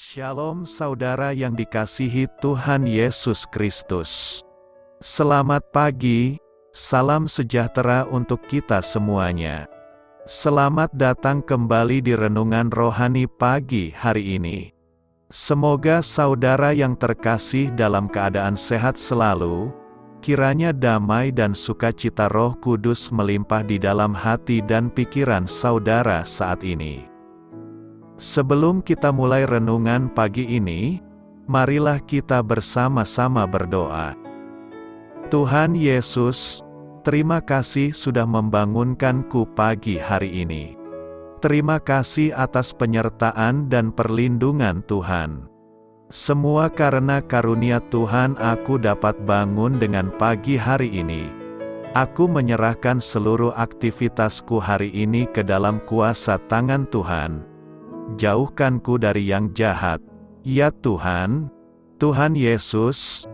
Shalom saudara yang dikasihi Tuhan Yesus Kristus. Selamat pagi, salam sejahtera untuk kita semuanya. Selamat datang kembali di Renungan Rohani pagi hari ini. Semoga saudara yang terkasih dalam keadaan sehat selalu, kiranya damai dan sukacita Roh Kudus melimpah di dalam hati dan pikiran saudara saat ini. Sebelum kita mulai renungan pagi ini, marilah kita bersama-sama berdoa. Tuhan Yesus, terima kasih sudah membangunkanku pagi hari ini. Terima kasih atas penyertaan dan perlindungan Tuhan. Semua karena karunia Tuhan aku dapat bangun dengan pagi hari ini. Aku menyerahkan seluruh aktivitasku hari ini ke dalam kuasa tangan Tuhan. Jauhkanku dari yang jahat, ya Tuhan. Tuhan Yesus,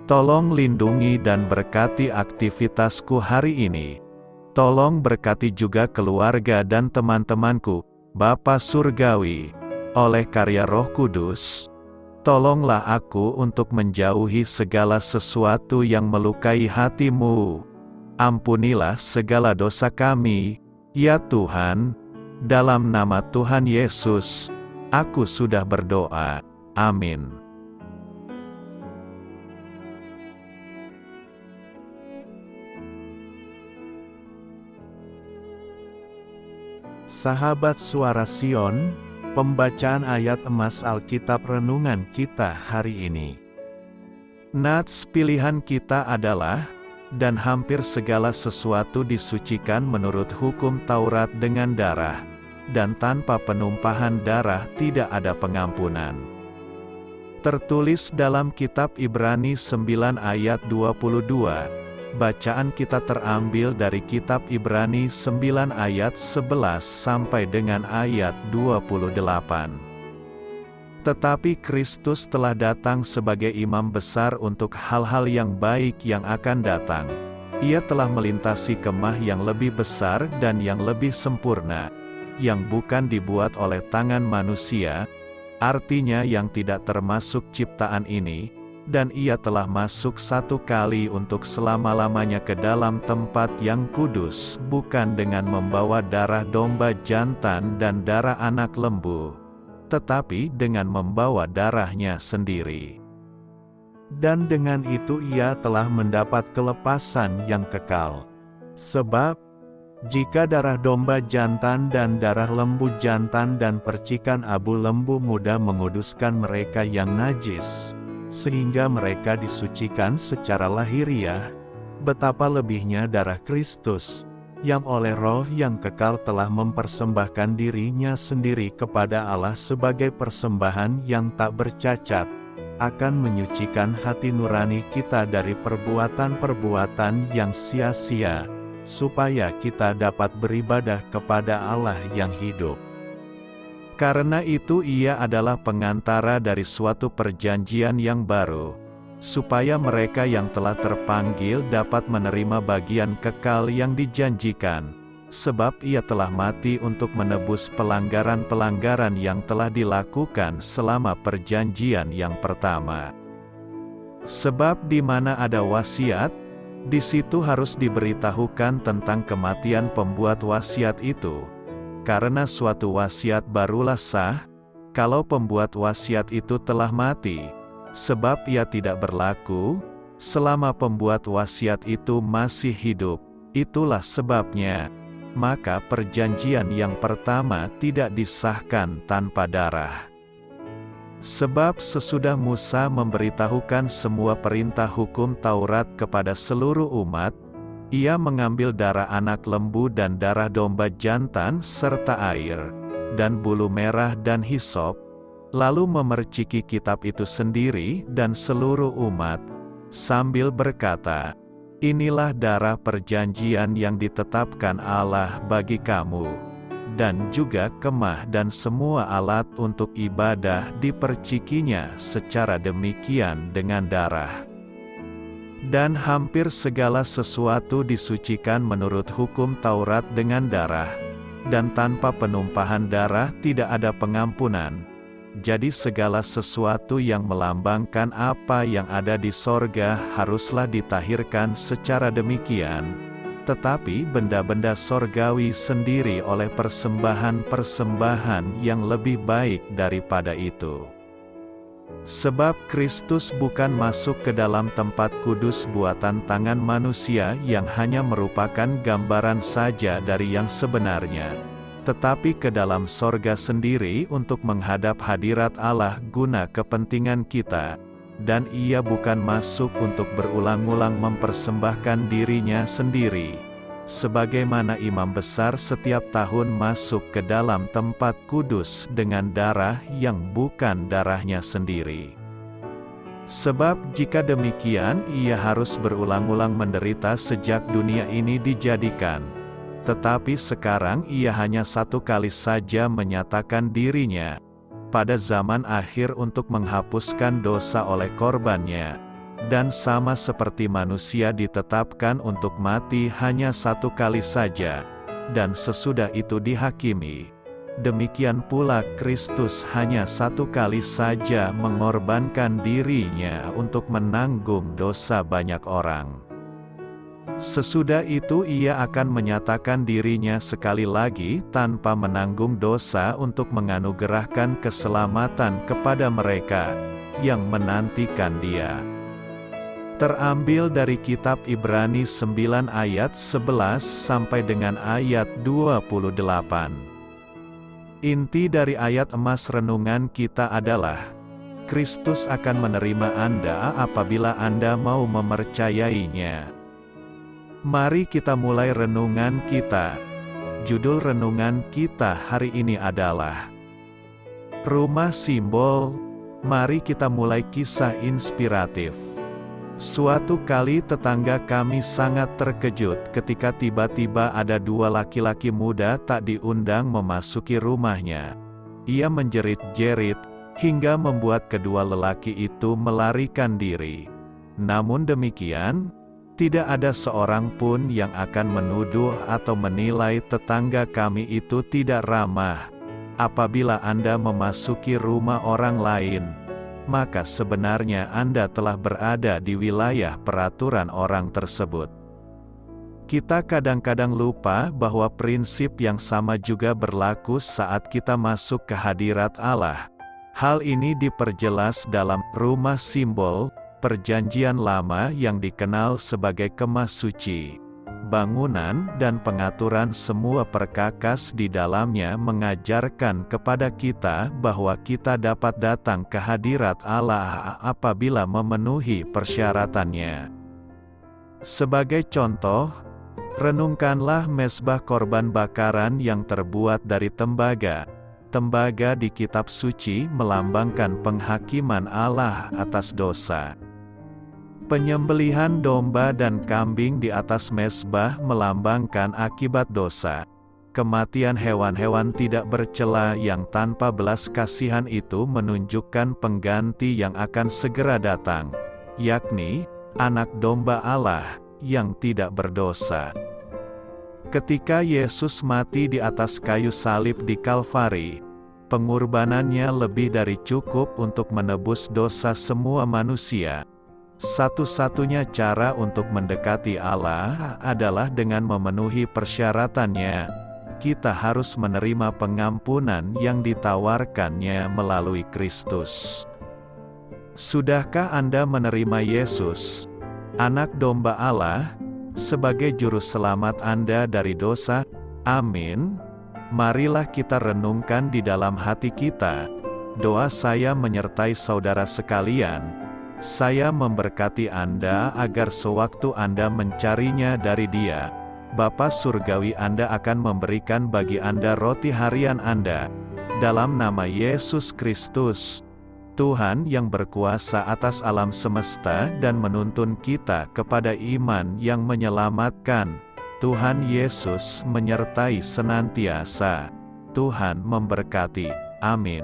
tolong lindungi dan berkati aktivitasku hari ini. Tolong berkati juga keluarga dan teman-temanku, Bapa Surgawi, oleh karya Roh Kudus. Tolonglah aku untuk menjauhi segala sesuatu yang melukai hati-Mu. Ampunilah segala dosa kami, ya Tuhan. Dalam nama Tuhan Yesus, aku sudah berdoa. Amin. Sahabat Suara Sion, pembacaan ayat emas Alkitab renungan kita hari ini. Nats pilihan kita adalah, dan hampir segala sesuatu disucikan menurut hukum Taurat dengan darah, dan tanpa penumpahan darah tidak ada pengampunan. Tertulis dalam kitab Ibrani 9 ayat 22, bacaan kita terambil dari kitab Ibrani 9 ayat 11 sampai dengan ayat 28. Tetapi Kristus telah datang sebagai imam besar untuk hal-hal yang baik yang akan datang. Ia telah melintasi kemah yang lebih besar dan yang lebih sempurna, yang bukan dibuat oleh tangan manusia, artinya yang tidak termasuk ciptaan ini, dan ia telah masuk satu kali untuk selama-lamanya ke dalam tempat yang kudus, bukan dengan membawa darah domba jantan dan darah anak lembu, tetapi dengan membawa darahnya sendiri. Dan dengan itu ia telah mendapat kelepasan yang kekal. Sebab, jika darah domba jantan dan darah lembu jantan dan percikan abu lembu muda menguduskan mereka yang najis, sehingga mereka disucikan secara lahiriah, betapa lebihnya darah Kristus, yang oleh Roh yang kekal telah mempersembahkan dirinya sendiri kepada Allah sebagai persembahan yang tak bercacat, akan menyucikan hati nurani kita dari perbuatan-perbuatan yang sia-sia, supaya kita dapat beribadah kepada Allah yang hidup. Karena itu ia adalah pengantara dari suatu perjanjian yang baru, supaya mereka yang telah terpanggil dapat menerima bagian kekal yang dijanjikan, sebab ia telah mati untuk menebus pelanggaran-pelanggaran yang telah dilakukan selama perjanjian yang pertama. Sebab di mana ada wasiat, di situ harus diberitahukan tentang kematian pembuat wasiat itu, karena suatu wasiat barulah sah, kalau pembuat wasiat itu telah mati. Sebab ia tidak berlaku, selama pembuat wasiat itu masih hidup. Itulah sebabnya, maka perjanjian yang pertama tidak disahkan tanpa darah. Sebab sesudah Musa memberitahukan semua perintah hukum Taurat kepada seluruh umat, ia mengambil darah anak lembu dan darah domba jantan serta air, dan bulu merah dan hisop, lalu memerciki kitab itu sendiri dan seluruh umat, sambil berkata, "Inilah darah perjanjian yang ditetapkan Allah bagi kamu." Dan juga kemah dan semua alat untuk ibadah dipercikinya secara demikian dengan darah. Dan hampir segala sesuatu disucikan menurut hukum Taurat dengan darah, dan tanpa penumpahan darah tidak ada pengampunan. Jadi segala sesuatu yang melambangkan apa yang ada di sorga haruslah ditahirkan secara demikian, tetapi benda-benda sorgawi sendiri oleh persembahan-persembahan yang lebih baik daripada itu. Sebab Kristus bukan masuk ke dalam tempat kudus buatan tangan manusia yang hanya merupakan gambaran saja dari yang sebenarnya, tetapi ke dalam sorga sendiri untuk menghadap hadirat Allah guna kepentingan kita, dan ia bukan masuk untuk berulang-ulang mempersembahkan dirinya sendiri, sebagaimana imam besar setiap tahun masuk ke dalam tempat kudus dengan darah yang bukan darahnya sendiri. Sebab jika demikian ia harus berulang-ulang menderita sejak dunia ini dijadikan. Tetapi sekarang ia hanya satu kali saja menyatakan dirinya, pada zaman akhir untuk menghapuskan dosa oleh korbannya, dan sama seperti manusia ditetapkan untuk mati hanya satu kali saja, dan sesudah itu dihakimi. Demikian pula Kristus hanya satu kali saja mengorbankan dirinya untuk menanggung dosa banyak orang. Sesudah itu ia akan menyatakan dirinya sekali lagi tanpa menanggung dosa untuk menganugerahkan keselamatan kepada mereka yang menantikan Dia. Terambil dari kitab Ibrani 9 ayat 11 sampai dengan ayat 28. Inti dari ayat emas renungan kita adalah, Kristus akan menerima Anda apabila Anda mau mempercayainya. Mari kita mulai renungan kita. Judul renungan kita hari ini adalah Rumah Simbol. Mari kita mulai kisah inspiratif. Suatu kali tetangga kami sangat terkejut ketika tiba-tiba ada dua laki-laki muda tak diundang memasuki rumahnya. Ia menjerit-jerit, hingga membuat kedua lelaki itu melarikan diri. Namun demikian, tidak ada seorang pun yang akan menuduh atau menilai tetangga kami itu tidak ramah. Apabila Anda memasuki rumah orang lain, maka sebenarnya Anda telah berada di wilayah peraturan orang tersebut. Kita kadang-kadang lupa bahwa prinsip yang sama juga berlaku saat kita masuk ke hadirat Allah. Hal ini diperjelas dalam rumah simbol Perjanjian Lama yang dikenal sebagai Kemah Suci. Bangunan dan pengaturan semua perkakas di dalamnya mengajarkan kepada kita bahwa kita dapat datang ke hadirat Allah apabila memenuhi persyaratannya. Sebagai contoh, renungkanlah mezbah korban bakaran yang terbuat dari tembaga. Tembaga di kitab suci melambangkan penghakiman Allah atas dosa. Penyembelihan domba dan kambing di atas mezbah melambangkan akibat dosa. Kematian hewan-hewan tidak bercela yang tanpa belas kasihan itu menunjukkan pengganti yang akan segera datang, yakni anak domba Allah yang tidak berdosa. Ketika Yesus mati di atas kayu salib di Kalvari, pengorbanannya lebih dari cukup untuk menebus dosa semua manusia. Satu-satunya cara untuk mendekati Allah adalah dengan memenuhi persyaratannya. Kita harus menerima pengampunan yang ditawarkannya melalui Kristus. Sudahkah Anda menerima Yesus, Anak Domba Allah, sebagai juru selamat Anda dari dosa? Amin. Marilah kita renungkan di dalam hati kita. Doa saya menyertai saudara sekalian. Saya memberkati Anda agar sewaktu Anda mencarinya dari Dia, Bapa Surgawi Anda akan memberikan bagi Anda roti harian Anda. Dalam nama Yesus Kristus, Tuhan yang berkuasa atas alam semesta dan menuntun kita kepada iman yang menyelamatkan, Tuhan Yesus menyertai senantiasa. Tuhan memberkati. Amin.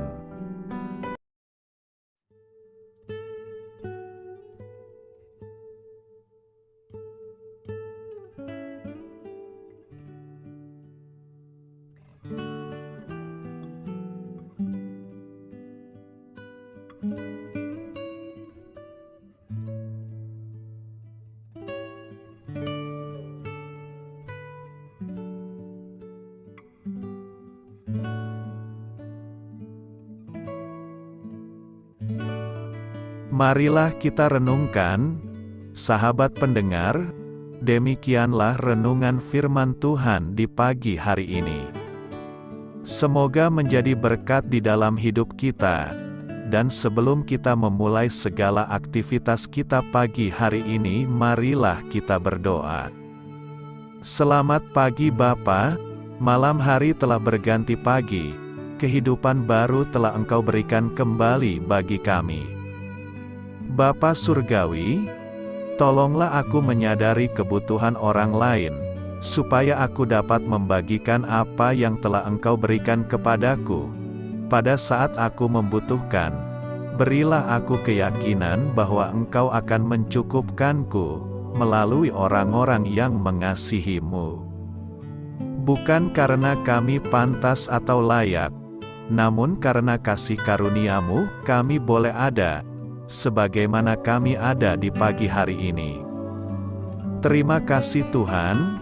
Marilah kita renungkan, sahabat pendengar, demikianlah renungan firman Tuhan di pagi hari ini. Semoga menjadi berkat di dalam hidup kita, dan sebelum kita memulai segala aktivitas kita pagi hari ini, marilah kita berdoa. Selamat pagi Bapa, malam hari telah berganti pagi, kehidupan baru telah Engkau berikan kembali bagi kami. Bapa Surgawi, tolonglah aku menyadari kebutuhan orang lain, supaya aku dapat membagikan apa yang telah Engkau berikan kepadaku. Pada saat aku membutuhkan, berilah aku keyakinan bahwa Engkau akan mencukupkanku, melalui orang-orang yang mengasihi-Mu. Bukan karena kami pantas atau layak, namun karena kasih karunia-Mu, kami boleh ada, sebagaimana kami ada di pagi hari ini. Terima kasih Tuhan,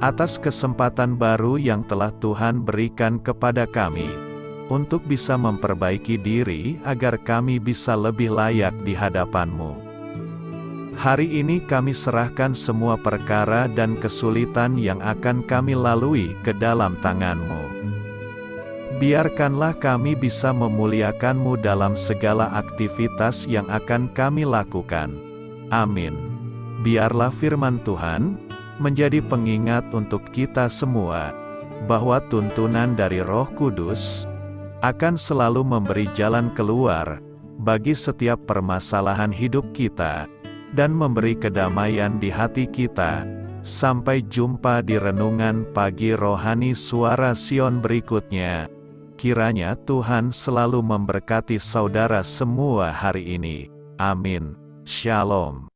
atas kesempatan baru yang telah Tuhan berikan kepada kami, untuk bisa memperbaiki diri agar kami bisa lebih layak di hadapan-Mu. Hari ini kami serahkan semua perkara dan kesulitan yang akan kami lalui ke dalam tangan-Mu. Biarkanlah kami bisa memuliakan-Mu dalam segala aktivitas yang akan kami lakukan. Amin. Biarlah firman Tuhan menjadi pengingat untuk kita semua, bahwa tuntunan dari Roh Kudus akan selalu memberi jalan keluar bagi setiap permasalahan hidup kita, dan memberi kedamaian di hati kita. Sampai jumpa di renungan pagi rohani Suara Sion berikutnya. Kiranya Tuhan selalu memberkati saudara semua hari ini. Amin. Shalom.